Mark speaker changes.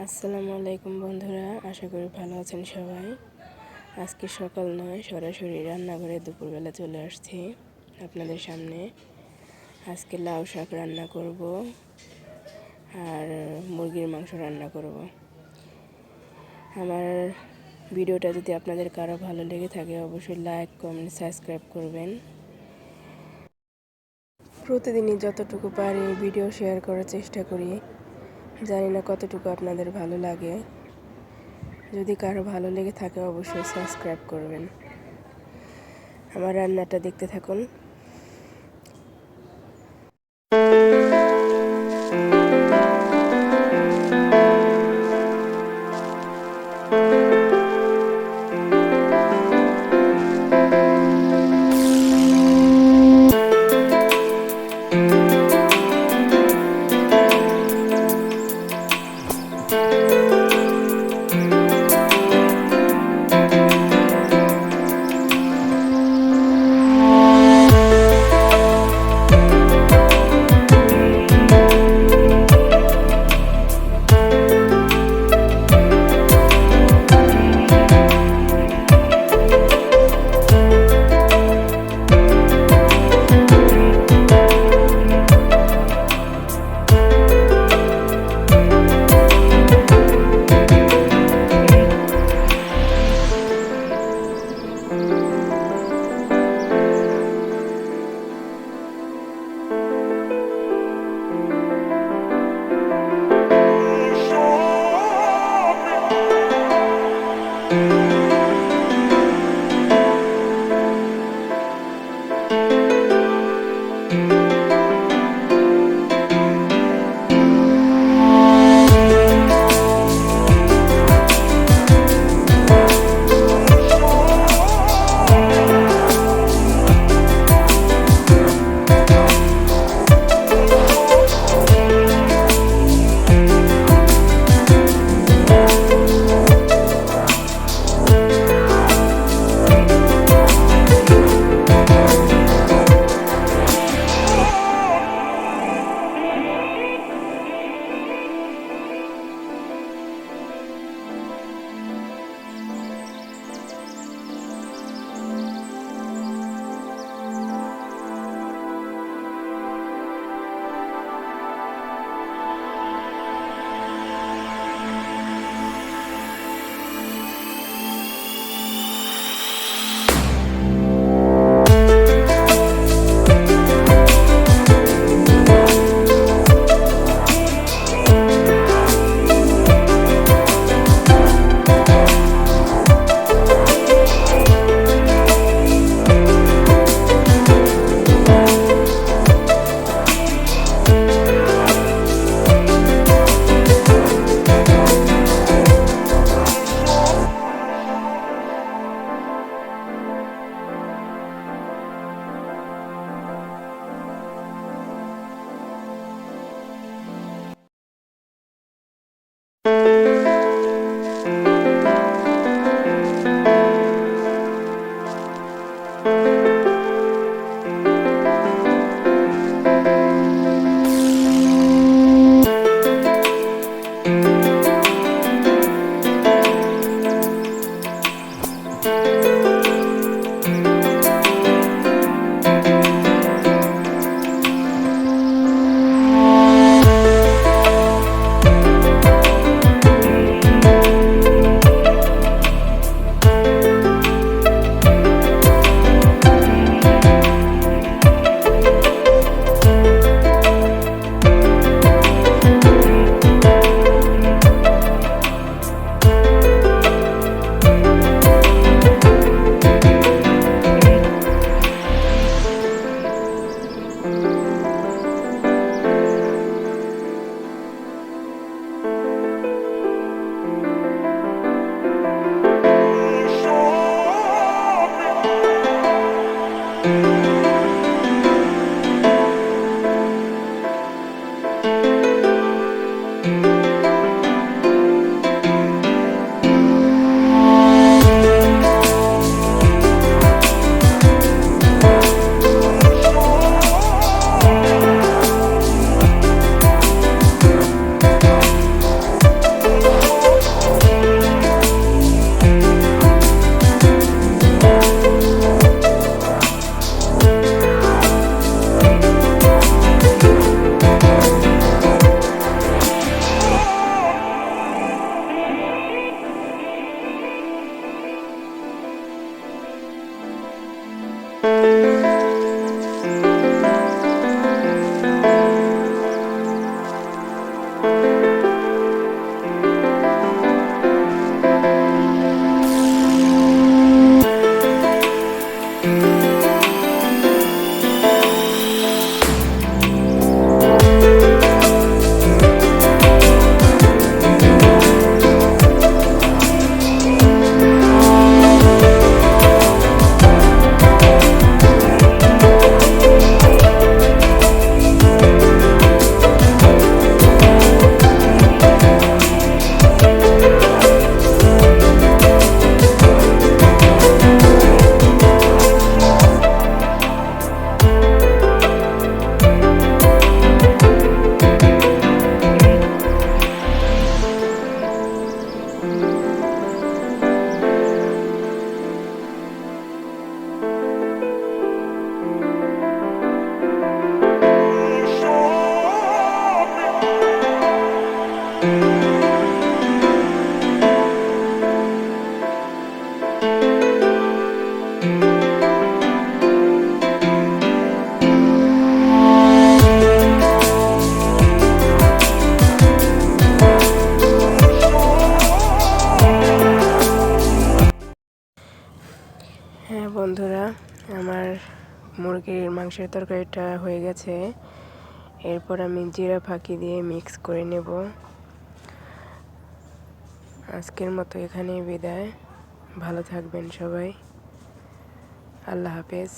Speaker 1: আসসালামু আলাইকুম বন্ধুরা, আশা করি ভালো আছেন সবাই। আজকে সকাল নয়, সরাসরি রান্নাঘরে দুপুরবেলা চলে আসছি আপনাদের সামনে। আজকে লাউ শাক রান্না করব আর মুরগির মাংস রান্না করব। আমার ভিডিওটা যদি আপনাদের কারো ভালো লেগে থাকে অবশ্যই লাইক, কমেন্ট, সাবস্ক্রাইব করবেন। প্রতিদিনই যতটুকু পারি ভিডিও শেয়ার করার চেষ্টা করি, জানি না কতটুকু আপনাদের ভালো লাগে। যদি কারো ভালো লেগে থাকে অবশ্যই সাবস্ক্রাইব করবেন। আমার রান্নাটা দেখতে থাকুন। বন্ধুরা, আমার মুরগির মাংসের তরকারিটা হয়ে গেছে। এরপর আমি জিরা ফাঁকি দিয়ে মিক্স করে নেব। আজকের মতো এখানেই বিদায়। ভালো থাকবেন সবাই। আল্লাহ হাফেজ।